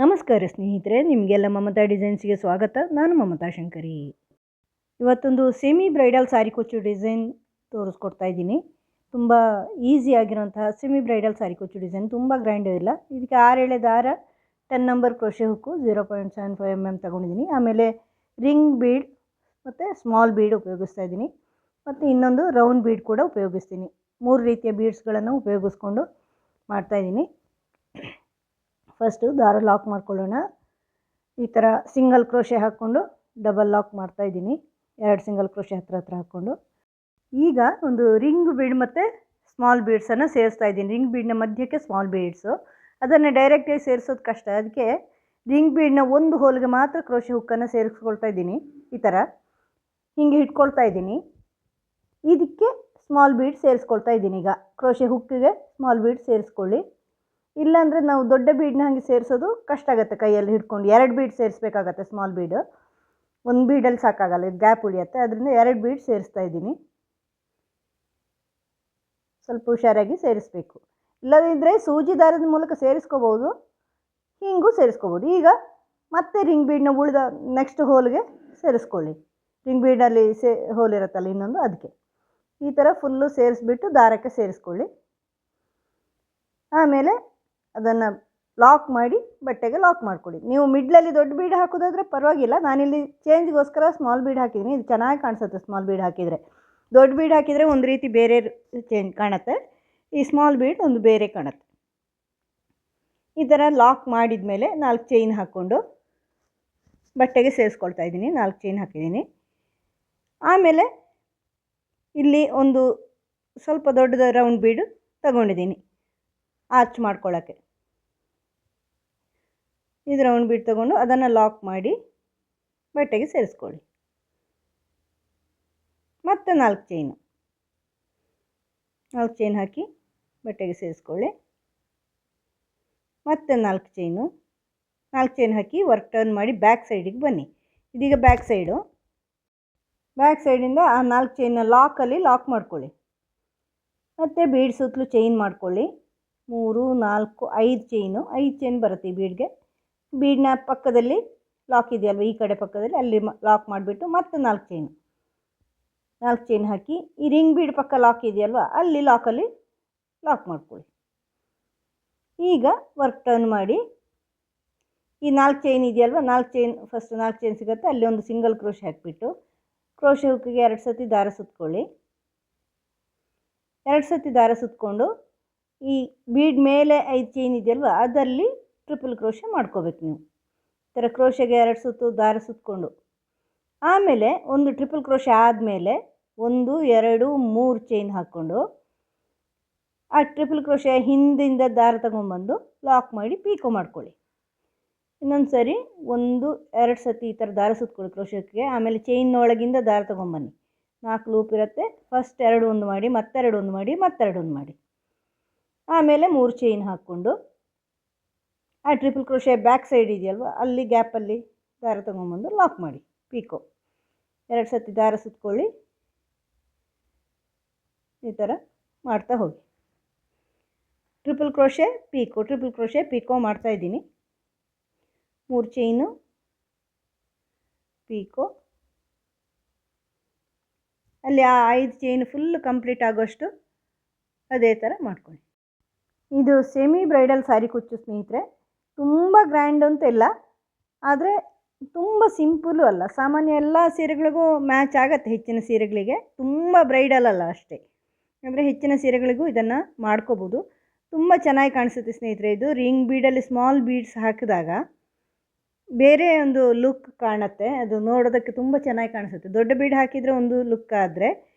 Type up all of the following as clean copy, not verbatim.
ನಮಸ್ಕಾರ ಸ್ನೇಹಿತರೆ, ನಿಮಗೆಲ್ಲ ಮಮತಾ ಡಿಸೈನ್ಸ್ಗೆ ಸ್ವಾಗತ. ನಾನು ಮಮತಾ ಶಂಕರಿ. ಇವತ್ತೊಂದು ಸೆಮಿ ಬ್ರೈಡಲ್ ಸಾರಿ ಕುಚ್ಚು ಡಿಸೈನ್ ತೋರಿಸ್ಕೊಡ್ತಾ ಇದ್ದೀನಿ. ತುಂಬ ಈಸಿಯಾಗಿರೋಂತಹ ಸೆಮಿ ಬ್ರೈಡಲ್ ಸಾರಿ ಕುಚ್ಚು ಡಿಸೈನ್, ತುಂಬ ಗ್ರ್ಯಾಂಡ್ ಇಲ್ಲ. ಇದಕ್ಕೆ 6 ಎಳೆ ದಾರ, 10 ನಂಬರ್ ಕ್ರೋಶೆ ಹುಕ್ಕು, 0.75 mm ತೊಗೊಂಡಿದ್ದೀನಿ. ಆಮೇಲೆ ರಿಂಗ್ ಬೀಡ್ ಮತ್ತು ಸ್ಮಾಲ್ ಬೀಡ್ ಉಪಯೋಗಿಸ್ತಾ ಇದ್ದೀನಿ. ಮತ್ತು ಇನ್ನೊಂದು ರೌಂಡ್ ಬೀಡ್ ಕೂಡ ಉಪಯೋಗಿಸ್ತೀನಿ. 3 ರೀತಿಯ ಬೀಡ್ಸ್ಗಳನ್ನು ಉಪಯೋಗಿಸ್ಕೊಂಡು ಮಾಡ್ತಾಯಿದ್ದೀನಿ. ಫಸ್ಟು ದಾರ ಲಾಕ್ ಮಾಡ್ಕೊಳ್ಳೋಣ. ಈ ಥರ ಸಿಂಗಲ್ ಕ್ರೋಶೆ ಹಾಕ್ಕೊಂಡು ಡಬಲ್ ಲಾಕ್ ಮಾಡ್ತಾಯಿದ್ದೀನಿ. 2 ಸಿಂಗಲ್ ಕ್ರೋಶೆ ಹತ್ರ ಹಾಕ್ಕೊಂಡು ಈಗ ಒಂದು ರಿಂಗ್ ಬೀಡ್ ಮತ್ತು ಸ್ಮಾಲ್ ಬೀಡ್ಸನ್ನು ಸೇರಿಸ್ತಾ ಇದ್ದೀನಿ. ರಿಂಗ್ ಬೀಡ್ನ ಮಧ್ಯಕ್ಕೆ ಸ್ಮಾಲ್ ಬೀಡ್ಸು, ಅದನ್ನು ಡೈರೆಕ್ಟಾಗಿ ಸೇರಿಸೋದು ಕಷ್ಟ. ಅದಕ್ಕೆ ರಿಂಗ್ ಬೀಡ್ನ ಒಂದು ಹೋಲ್ಗೆ ಮಾತ್ರ ಕ್ರೋಶೆ ಹುಕ್ಕನ್ನು ಸೇರಿಸ್ಕೊಳ್ತಾ ಇದ್ದೀನಿ. ಈ ಥರ ಹೀಗೆ ಇಟ್ಕೊಳ್ತಾ ಇದ್ದೀನಿ. ಇದಕ್ಕೆ ಸ್ಮಾಲ್ ಬೀಡ್ ಸೇರಿಸ್ಕೊಳ್ತಾ ಇದ್ದೀನಿ. ಈಗ ಕ್ರೋಶೆ ಹುಕ್ಕಿಗೆ ಸ್ಮಾಲ್ ಬೀಡ್ ಸೇರಿಸ್ಕೊಳ್ಳಿ. ಇಲ್ಲಾಂದರೆ ನಾವು ದೊಡ್ಡ ಬೀಡನ್ನ ಹಾಗೆ ಸೇರಿಸೋದು ಕಷ್ಟ ಆಗುತ್ತೆ. ಕೈಯಲ್ಲಿ ಹಿಡ್ಕೊಂಡು 2 ಬೀಡ್ ಸೇರಿಸ್ಬೇಕಾಗತ್ತೆ. ಸ್ಮಾಲ್ ಬೀಡು ಒಂದು ಬೀಡಲ್ಲಿ ಸಾಕಾಗಲ್ಲ, ಗ್ಯಾಪ್ ಉಳಿಯುತ್ತೆ. ಅದರಿಂದ 2 ಬೀಡ್ ಸೇರಿಸ್ತಾ ಇದ್ದೀನಿ. ಸ್ವಲ್ಪ ಹುಷಾರಾಗಿ ಸೇರಿಸಬೇಕು. ಇಲ್ಲದಿದ್ದರೆ ಸೂಜಿ ದಾರದ ಮೂಲಕ ಸೇರಿಸ್ಕೋಬೋದು, ಹಿಂಗೂ ಸೇರಿಸ್ಕೋಬೋದು. ಈಗ ಮತ್ತೆ ರಿಂಗ್ ಬೀಡನ್ನ ಉಳಿದ ನೆಕ್ಸ್ಟ್ ಹೋಲ್ಗೆ ಸೇರಿಸ್ಕೊಳ್ಳಿ. ರಿಂಗ್ ಬೀಡಲ್ಲಿ ಹೋಲ್ ಇರುತ್ತಲ್ಲ ಇನ್ನೊಂದು, ಅದಕ್ಕೆ ಈ ಥರ ಫುಲ್ಲು ಸೇರಿಸ್ಬಿಟ್ಟು ದಾರಕ್ಕೆ ಸೇರಿಸ್ಕೊಳ್ಳಿ. ಆಮೇಲೆ ಅದನ್ನು ಲಾಕ್ ಮಾಡಿ ಬಟ್ಟೆಗೆ ಲಾಕ್ ಮಾಡ್ಕೊಳ್ಳಿ. ನೀವು ಮಿಡ್ಲಲ್ಲಿ ದೊಡ್ಡ ಬೀಡ್ ಹಾಕೋದಾದರೆ ಪರವಾಗಿಲ್ಲ. ನಾನಿಲ್ಲಿ ಚೇಂಜ್ಗೋಸ್ಕರ ಸ್ಮಾಲ್ ಬೀಡ್ ಹಾಕಿದ್ದೀನಿ. ಇದು ಚೆನ್ನಾಗಿ ಕಾಣಿಸುತ್ತೆ ಸ್ಮಾಲ್ ಬೀಡ್ ಹಾಕಿದರೆ. ದೊಡ್ಡ ಬೀಡ್ ಹಾಕಿದರೆ ಒಂದು ರೀತಿ ಬೇರೆ ಚೇಂಜ್ ಕಾಣುತ್ತೆ, ಈ ಸ್ಮಾಲ್ ಬೀಡ್ ಒಂದು ಬೇರೆ ಕಾಣುತ್ತೆ. ಈ ಥರ ಲಾಕ್ ಮಾಡಿದ ಮೇಲೆ 4 ಚೈನ್ ಹಾಕ್ಕೊಂಡು ಬಟ್ಟೆಗೆ ಸೇರಿಸ್ಕೊಳ್ತಾ ಇದ್ದೀನಿ. 4 ಚೈನ್ ಹಾಕಿದ್ದೀನಿ. ಆಮೇಲೆ ಇಲ್ಲಿ ಒಂದು ಸ್ವಲ್ಪ ದೊಡ್ಡದ ರೌಂಡ್ ಬೀಡು ತಗೊಂಡಿದ್ದೀನಿ ಆರ್ಚ್ ಮಾಡ್ಕೊಳ್ಳೋಕ್ಕೆ. ಇದು ರೌಂಡ್ ಬೀಡ್ ತಗೊಂಡು ಅದನ್ನು ಲಾಕ್ ಮಾಡಿ ಬಟ್ಟೆಗೆ ಸೇರಿಸ್ಕೊಳ್ಳಿ. ಮತ್ತೆ 4 ಚೈನ್ ಹಾಕಿ ಬಟ್ಟೆಗೆ ಸೇರಿಸ್ಕೊಳ್ಳಿ. ಮತ್ತೆ 4 ಚೈನ್ ಹಾಕಿ ವರ್ಕ್ ಟರ್ನ್ ಮಾಡಿ ಬ್ಯಾಕ್ ಸೈಡಿಗೆ ಬನ್ನಿ. ಇದೀಗ ಬ್ಯಾಕ್ ಸೈಡಿಂದ ಆ 4 ಚೈನ್ನ ಲಾಕಲ್ಲಿ ಲಾಕ್ ಮಾಡ್ಕೊಳ್ಳಿ. ಮತ್ತು ಬೀಡ್ ಸುತ್ತಲೂ ಚೈನ್ ಮಾಡ್ಕೊಳ್ಳಿ. 3, 4, 5 ಚೈನ್ ಬರುತ್ತೆ ಈ ಬೀಡ್ಗೆ. ಬೀಡ್ನ ಪಕ್ಕದಲ್ಲಿ ಲಾಕ್ ಇದೆಯಲ್ವ, ಈ ಕಡೆ ಪಕ್ಕದಲ್ಲಿ ಅಲ್ಲಿ ಲಾಕ್ ಮಾಡಿಬಿಟ್ಟು ಮತ್ತೆ 4 ಚೈನ್ ಹಾಕಿ ಈ ರಿಂಗ್ ಬೀಡ್ ಪಕ್ಕ ಲಾಕ್ ಇದೆಯಲ್ವ, ಅಲ್ಲಿ ಲಾಕಲ್ಲಿ ಲಾಕ್ ಮಾಡ್ಕೊಳ್ಳಿ. ಈಗ ವರ್ಕ್ ಟರ್ನ್ ಮಾಡಿ ಈ 4 ಚೈನ್ ಇದೆಯಲ್ವ, 4 ಚೈನ್ ಫಸ್ಟ್ 4 ಚೈನ್ ಸಿಗುತ್ತೆ, ಅಲ್ಲಿ ಒಂದು ಸಿಂಗಲ್ ಕ್ರೋಶೆ ಹಾಕಿಬಿಟ್ಟು ಕ್ರೋಶೆ ಹುಕ್ಕಿಗೆ 2 ಸತಿ ದಾರ ಸುತ್ಕೊಳ್ಳಿ. 2 ಸತಿ ದಾರ ಸುತ್ತಕೊಂಡು ಈ ಬೀಡ್ ಮೇಲೆ 5 ಚೈನ್ ಇದೆಯಲ್ವ, ಅದರಲ್ಲಿ ಟ್ರಿಪಲ್ ಕ್ರೋಶೆ ಮಾಡ್ಕೋಬೇಕು. ನೀವು ಈ ಥರ ಕ್ರೋಶೆಗೆ 2 ಸುತ್ತು ದಾರ ಸುತ್ತಕೊಂಡು ಆಮೇಲೆ ಒಂದು ಟ್ರಿಪಲ್ ಕ್ರೋಶೆ ಆದಮೇಲೆ 1, 2, 3 ಚೈನ್ ಹಾಕ್ಕೊಂಡು ಆ ಟ್ರಿಪಲ್ ಕ್ರೋಶೆ ಹಿಂದಿಂದ ದಾರ ತಗೊಂಬಂದು ಲಾಕ್ ಮಾಡಿ ಪೀಕೋ ಮಾಡ್ಕೊಳ್ಳಿ. ಇನ್ನೊಂದು ಸರಿ 1, 2 ಸತಿ ಈ ಥರ ದಾರ ಸುತ್ತಕೊಳ್ಳಿ ಕ್ರೋಶೆಗೆ. ಆಮೇಲೆ ಚೈನ್ನೊಳಗಿಂದ ದಾರ ತೊಗೊಂಬನ್ನಿ. 4 ಲೂಪ್ ಇರುತ್ತೆ. ಫಸ್ಟ್ 2 ಒಂದು ಮಾಡಿ, ಮತ್ತೆರಡು ಒಂದು ಮಾಡಿ, ಮತ್ತೆರಡು ಒಂದು ಮಾಡಿ. ಆಮೇಲೆ 3 ಚೈನ್ ಹಾಕ್ಕೊಂಡು ಆ ಟ್ರಿಪಲ್ ಕ್ರೋಶೆ ಬ್ಯಾಕ್ ಸೈಡ್ ಇದೆಯಲ್ವ, ಅಲ್ಲಿ ಗ್ಯಾಪಲ್ಲಿ ದಾರ ತೊಗೊಂಬಂದು ಲಾಕ್ ಮಾಡಿ ಪೀಕೋ. 2 ಸತಿ ದಾರ ಸುತ್ತಕೊಳ್ಳಿ. ಈ ಥರ ಮಾಡ್ತಾ ಹೋಗಿ. ಟ್ರಿಪಲ್ ಕ್ರೋಶೆ ಪೀಕೋ ಮಾಡ್ತಾಯಿದ್ದೀನಿ. 3 ಚೈನು ಪೀಕೋ. ಅಲ್ಲಿ ಆ 5 ಚೈನ್ ಫುಲ್ ಕಂಪ್ಲೀಟ್ ಆಗೋಷ್ಟು ಅದೇ ಥರ ಮಾಡ್ಕೊಳ್ಳಿ. ಇದು ಸೆಮಿ ಬ್ರೈಡಲ್ ಸಾರಿ ಕುಚ್ಚು ಸ್ನೇಹಿತರೆ. ತುಂಬ ಗ್ರ್ಯಾಂಡ್ ಅಂತ ಇಲ್ಲ, ಆದರೆ ತುಂಬ ಸಿಂಪಲ್ಲು ಅಲ್ಲ. ಸಾಮಾನ್ಯ ಎಲ್ಲ ಸೀರೆಗಳಿಗೂ ಮ್ಯಾಚ್ ಆಗುತ್ತೆ. ಹೆಚ್ಚಿನ ಸೀರೆಗಳಿಗೆ ತುಂಬ ಬ್ರೈಡಲ್ ಅಲ್ಲ ಅಷ್ಟೇ, ಅಂದರೆ ಹೆಚ್ಚಿನ ಸೀರೆಗಳಿಗೂ ಇದನ್ನು ಮಾಡ್ಕೋಬೋದು. ತುಂಬ ಚೆನ್ನಾಗಿ ಕಾಣಿಸುತ್ತೆ ಸ್ನೇಹಿತರೆ. ಇದು ರಿಂಗ್ ಬೀಡಲ್ಲಿ ಸ್ಮಾಲ್ ಬೀಡ್ಸ್ ಹಾಕಿದಾಗ ಬೇರೆ ಒಂದು ಲುಕ್ ಕಾಣುತ್ತೆ. ಅದು ನೋಡೋದಕ್ಕೆ ತುಂಬ ಚೆನ್ನಾಗಿ ಕಾಣಿಸುತ್ತೆ. ದೊಡ್ಡ ಬೀಡ್ ಹಾಕಿದರೆ ಒಂದು ಲುಕ್ ಆದರೆ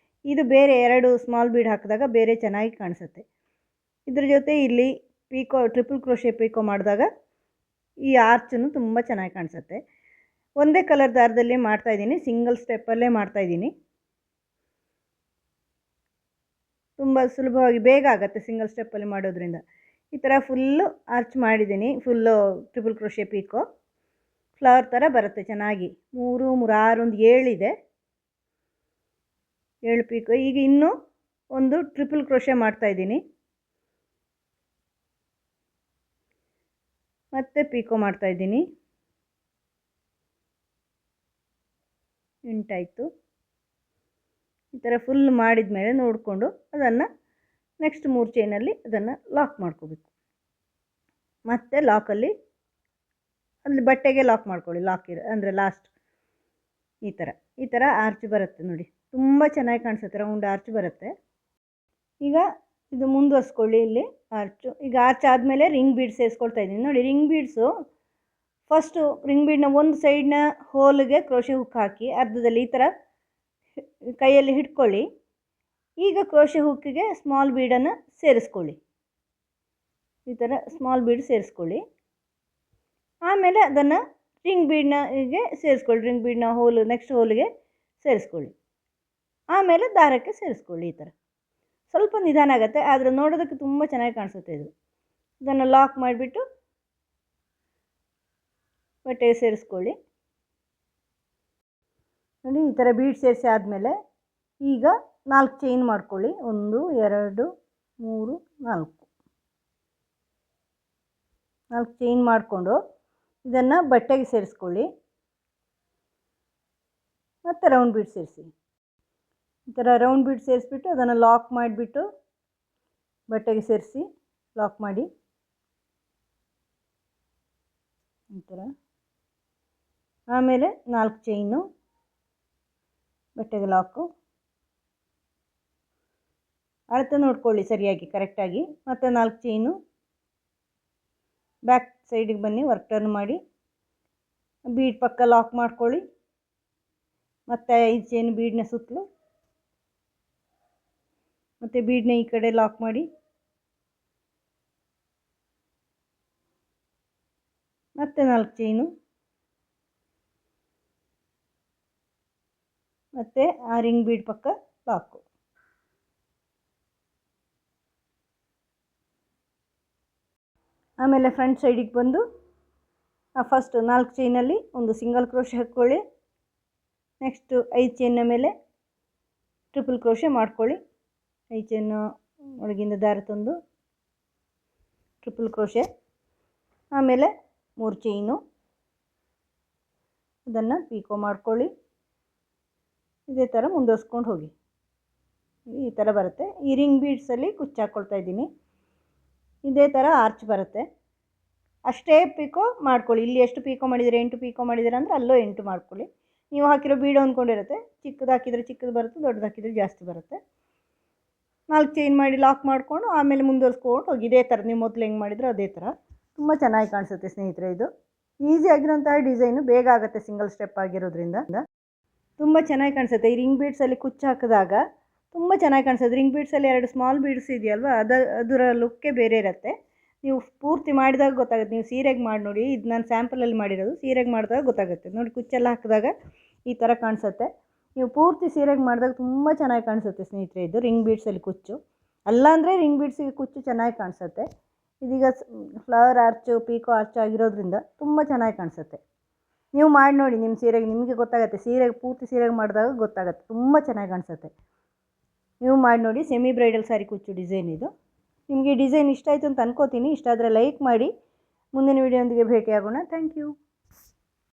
ಇದು ಬೇರೆ 2 ಸ್ಮಾಲ್ ಬೀಡ್ ಹಾಕಿದಾಗ ಬೇರೆ ಚೆನ್ನಾಗಿ ಕಾಣಿಸುತ್ತೆ. ಇದ್ರ ಜೊತೆ ಇಲ್ಲಿ ಟ್ರಿಪಲ್ ಕ್ರೋಶೆ ಪೀಕೋ ಮಾಡಿದಾಗ ಈ ಆರ್ಚನ್ನು ತುಂಬ ಚೆನ್ನಾಗಿ ಕಾಣಿಸುತ್ತೆ. ಒಂದೇ ಕಲರ್ ದಾರದಲ್ಲಿ ಮಾಡ್ತಾಯಿದ್ದೀನಿ, ಸಿಂಗಲ್ ಸ್ಟೆಪ್ಪಲ್ಲೇ ಮಾಡ್ತಾಯಿದ್ದೀನಿ. ತುಂಬ ಸುಲಭವಾಗಿ ಬೇಗ ಆಗುತ್ತೆ ಸಿಂಗಲ್ ಸ್ಟೆಪ್ಪಲ್ಲಿ ಮಾಡೋದ್ರಿಂದ. ಈ ಥರ ಫುಲ್ಲು ಆರ್ಚ್ ಮಾಡಿದ್ದೀನಿ. Full triple crochet pico flower ಥರ ಬರುತ್ತೆ ಚೆನ್ನಾಗಿ. 3, 3, 6, ಒಂದು 7 ಇದೆ. 7 ಪೀಕೋ. ಈಗ ಇನ್ನೂ ಒಂದು ಟ್ರಿಪಲ್ ಕ್ರೋಶೆ ಮಾಡ್ತಾಯಿದ್ದೀನಿ. ಮತ್ತೆ ಪಿಕೋ ಮಾಡ್ತಾಯಿದ್ದೀನಿ. 8 ಆಯಿತು. ಈ ಥರ ಫುಲ್ ಮಾಡಿದ ಮೇಲೆ ನೋಡಿಕೊಂಡು ಅದನ್ನು ನೆಕ್ಸ್ಟ್ 3 ಚೈನಲ್ಲಿ ಅದನ್ನು ಲಾಕ್ ಮಾಡ್ಕೋಬೇಕು. ಮತ್ತು ಲಾಕಲ್ಲಿ ಅಲ್ಲಿ ಬಟ್ಟೆಗೆ ಲಾಕ್ ಮಾಡ್ಕೊಳ್ಳಿ. ಲಾಕ್ ಅಂದರೆ ಲಾಸ್ಟ್ ಈ ಥರ ಆರ್ಚ್ ಬರುತ್ತೆ ನೋಡಿ, ತುಂಬ ಚೆನ್ನಾಗಿ ಕಾಣಿಸುತ್ತೆ, ರೌಂಡ್ ಆರ್ಚ್ ಬರುತ್ತೆ. ಈಗ ಇದು ಮುಂದುವರಿಸ್ಕೊಳ್ಳಿ ಇಲ್ಲಿ ಆರ್ಚು. ಈಗ ಆರ್ಚ್ ಆದಮೇಲೆ ರಿಂಗ್ ಬೀಡ್ಸ್ ಸೇರಿಸ್ಕೊಳ್ತಾ ಇದ್ದೀನಿ ನೋಡಿ. ರಿಂಗ್ ಬೀಡ್ಸು ಫಸ್ಟು ರಿಂಗ್ ಬೀಡ್ನ ಒಂದು ಸೈಡ್ನ ಹೋಲ್ಗೆ ಕ್ರೋಶೆ ಹುಕ್ ಹಾಕಿ ಅರ್ಧದಲ್ಲಿ ಈ ಥರ ಕೈಯಲ್ಲಿ ಹಿಡ್ಕೊಳ್ಳಿ. ಈಗ ಕ್ರೋಶೆ ಹುಕ್ಕಿಗೆ ಸ್ಮಾಲ್ ಬೀಡನ್ನು ಸೇರಿಸ್ಕೊಳ್ಳಿ. ಈ ಥರ ಸ್ಮಾಲ್ ಬೀಡ್ ಸೇರಿಸ್ಕೊಳ್ಳಿ. ಆಮೇಲೆ ಅದನ್ನು ರಿಂಗ್ ಬೀಡ್ನಿಗೆ ಸೇರಿಸ್ಕೊಳ್ಳಿ. ರಿಂಗ್ ಬೀಡ್ನ ಹೋಲು ನೆಕ್ಸ್ಟ್ ಹೋಲಿಗೆ ಸೇರಿಸ್ಕೊಳ್ಳಿ. ಆಮೇಲೆ ದಾರಕ್ಕೆ ಸೇರಿಸ್ಕೊಳ್ಳಿ. ಈ ಥರ ಸ್ವಲ್ಪ ನಿಧಾನ ಆಗುತ್ತೆ, ಆದರೆ ನೋಡೋದಕ್ಕೆ ತುಂಬ ಚೆನ್ನಾಗಿ ಕಾಣಿಸುತ್ತೆ ಇದು. ಇದನ್ನು ಲಾಕ್ ಮಾಡಿಬಿಟ್ಟು ಬಟ್ಟೆಗೆ ಸೇರಿಸ್ಕೊಳ್ಳಿ ನೋಡಿ. ಈ ಥರ ಬೀಡ್ ಸೇರಿಸಿ ಆದಮೇಲೆ ಈಗ 4 ಚೈನ್ ಮಾಡ್ಕೊಳ್ಳಿ. 1 2 3 4 ಚೈನ್ ಮಾಡಿಕೊಂಡು ಇದನ್ನು ಬಟ್ಟೆಗೆ ಸೇರಿಸ್ಕೊಳ್ಳಿ. ಮತ್ತು ರೌಂಡ್ ಬೀಡ್ ಸೇರಿಸಿ. ಈ ಥರ ರೌಂಡ್ ಬೀಡ್ ಸೇರಿಸ್ಬಿಟ್ಟು ಅದನ್ನು ಲಾಕ್ ಮಾಡಿಬಿಟ್ಟು ಬಟ್ಟೆಗೆ ಸೇರಿಸಿ ಲಾಕ್ ಮಾಡಿ. ಈ ಥರ ಆಮೇಲೆ 4 ಚೈನು ಬಟ್ಟೆಗೆ ಲಾಕು. ಅಳತೆ ನೋಡ್ಕೊಳ್ಳಿ ಸರಿಯಾಗಿ ಕರೆಕ್ಟಾಗಿ. ಮತ್ತು 4 ಚೈನು ಬ್ಯಾಕ್ ಸೈಡಿಗೆ ಬನ್ನಿ, ವರ್ಕ್ ಟರ್ನ್ ಮಾಡಿ ಬೀಡ್ ಪಕ್ಕ ಲಾಕ್ ಮಾಡ್ಕೊಳ್ಳಿ. ಮತ್ತು 5 ಚೈನ್ ಬೀಡ್ನ ಸುತ್ತಲೂ ಮತ್ತು ಬೀಡ್ನ ಈ ಕಡೆ ಲಾಕ್ ಮಾಡಿ. ಮತ್ತು 4 ಚೈನು ಮತ್ತು ಆ ರಿಂಗ್ ಬೀಡ್ ಪಕ್ಕ ಲಾಕು. ಆಮೇಲೆ ಫ್ರಂಟ್ ಸೈಡಿಗೆ ಬಂದು ಫಸ್ಟ್ 4 ಚೈನಲ್ಲಿ ಒಂದು ಸಿಂಗಲ್ ಕ್ರೋಶೆ ಹಾಕ್ಕೊಳ್ಳಿ. ನೆಕ್ಸ್ಟು 5 ಚೈನ್ನ ಮೇಲೆ ಟ್ರಿಪಲ್ ಕ್ರೋಶೆ ಮಾಡ್ಕೊಳ್ಳಿ. 5 ಚೈನು ಒಳಗಿಂದ ದಾರ ತಂದು ಟ್ರಿಪಲ್ ಕ್ರೋಶೆ. ಆಮೇಲೆ 3 ಚೈನು ಅದನ್ನು ಪೀಕೋ ಮಾಡ್ಕೊಳ್ಳಿ. ಇದೇ ಥರ ಮುಂದುವರ್ಸ್ಕೊಂಡು ಹೋಗಿ. ಈ ಥರ ಬರುತ್ತೆ. ಈ ರಿಂಗ್ ಬೀಡ್ಸಲ್ಲಿ ಕುಚ್ಚು ಹಾಕ್ಕೊಳ್ತಾ ಇದ್ದೀನಿ. ಇದೇ ಥರ ಆರ್ಚ್ ಬರುತ್ತೆ. ಅಷ್ಟೇ ಪಿಕೋ ಮಾಡ್ಕೊಳ್ಳಿ. ಇಲ್ಲಿ ಎಷ್ಟು ಪಿಕೋ ಮಾಡಿದರೆ 8 ಪಿಕೋ ಮಾಡಿದ್ದೀರ ಅಂದರೆ ಅಲ್ಲೂ 8 ಮಾಡ್ಕೊಳ್ಳಿ. ನೀವು ಹಾಕಿರೋ ಬೀಡು ಅಂದ್ಕೊಂಡಿರುತ್ತೆ. ಚಿಕ್ಕದು ಹಾಕಿದರೆ ಚಿಕ್ಕದು ಬರುತ್ತೆ, ದೊಡ್ಡದು ಹಾಕಿದರೆ ಜಾಸ್ತಿ ಬರುತ್ತೆ. 4 ಚೈನ್ ಮಾಡಿ ಲಾಕ್ ಮಾಡಿಕೊಂಡು ಆಮೇಲೆ ಮುಂದುವರ್ಸ್ಕೊಂಡು ಹೋಗಿ. ಇದೇ ಥರ ನೀವು ಮೊದಲು ಹೆಂಗೆ ಮಾಡಿದ್ರು ಅದೇ ಥರ. ತುಂಬ ಚೆನ್ನಾಗಿ ಕಾಣಿಸುತ್ತೆ ಸ್ನೇಹಿತರೆ. ಇದು ಈಸಿ ಆಗಿರೋಂತಹ ಡಿಸೈನು, ಬೇಗ ಆಗುತ್ತೆ ಸಿಂಗಲ್ ಸ್ಟೆಪ್ ಆಗಿರೋದ್ರಿಂದ. ತುಂಬ ಚೆನ್ನಾಗಿ ಕಾಣಿಸುತ್ತೆ. ಈ ರಿಂಗ್ ಬೀಡ್ಸಲ್ಲಿ ಕುಚ್ಚು ಹಾಕಿದಾಗ ತುಂಬ ಚೆನ್ನಾಗಿ ಕಾಣಿಸುತ್ತೆ. ರಿಂಗ್ ಬೀಡ್ಸಲ್ಲಿ 2 ಸ್ಮಾಲ್ ಬೀಡ್ಸ್ ಇದೆಯಲ್ವ, ಅದರ ಲುಕ್ಕೇ ಬೇರೆ ಇರುತ್ತೆ. ನೀವು ಪೂರ್ತಿ ಮಾಡಿದಾಗ ಗೊತ್ತಾಗುತ್ತೆ. ನೀವು ಸೀರೆಗೆ ಮಾಡಿ ನೋಡಿ. ಇದು ನಾನು ಸ್ಯಾಂಪಲಲ್ಲಿ ಮಾಡಿರೋದು. ಸೀರೆಗೆ ಮಾಡಿದಾಗ ಗೊತ್ತಾಗುತ್ತೆ ನೋಡಿ. ಕುಚ್ಚೆಲ್ಲ ಹಾಕಿದಾಗ ಈ ಥರ ಕಾಣಿಸುತ್ತೆ. ನೀವು ಪೂರ್ತಿ ಸೀರೆಗೆ ಮಾಡಿದಾಗ ತುಂಬ ಚೆನ್ನಾಗಿ ಕಾಣಿಸುತ್ತೆ ಸ್ನೇಹಿತರೆ. ಇದು ರಿಂಗ್ ಬೀಡ್ಸಲ್ಲಿ ಕುಚ್ಚು ಅಲ್ಲಾಂದರೆ ರಿಂಗ್ ಬೀಡ್ಸಿಗೆ ಕುಚ್ಚು ಚೆನ್ನಾಗಿ ಕಾಣಿಸುತ್ತೆ. ಇದೀಗ ಫ್ಲವರ್ ಆರ್ಚು ಪೀಕೋ ಆರ್ಚ್ ಆಗಿರೋದ್ರಿಂದ ತುಂಬ ಚೆನ್ನಾಗಿ ಕಾಣಿಸುತ್ತೆ. ನೀವು ಮಾಡಿ ನೋಡಿ ನಿಮ್ಮ ಸೀರೆಗೆ, ನಿಮಗೆ ಗೊತ್ತಾಗುತ್ತೆ. ಸೀರೆಗೆ ಪೂರ್ತಿ ಸೀರೆಗೆ ಮಾಡಿದಾಗ ಗೊತ್ತಾಗುತ್ತೆ, ತುಂಬ ಚೆನ್ನಾಗಿ ಕಾಣಿಸುತ್ತೆ. ನೀವು ಮಾಡಿ ನೋಡಿ. ಸೆಮಿ ಬ್ರೈಡಲ್ ಸ್ಯಾರಿ ಕುಚ್ಚು ಡಿಸೈನ್ ಇದು. ನಿಮಗೆ ಡಿಸೈನ್ ಇಷ್ಟ ಆಯಿತು ಅಂತ ಅನ್ಕೋತೀನಿ. ಇಷ್ಟ ಆದರೆ ಲೈಕ್ ಮಾಡಿ. ಮುಂದಿನ ವಿಡಿಯೋದೊಂದಿಗೆ ಭೇಟಿಯಾಗೋಣ. Thank you.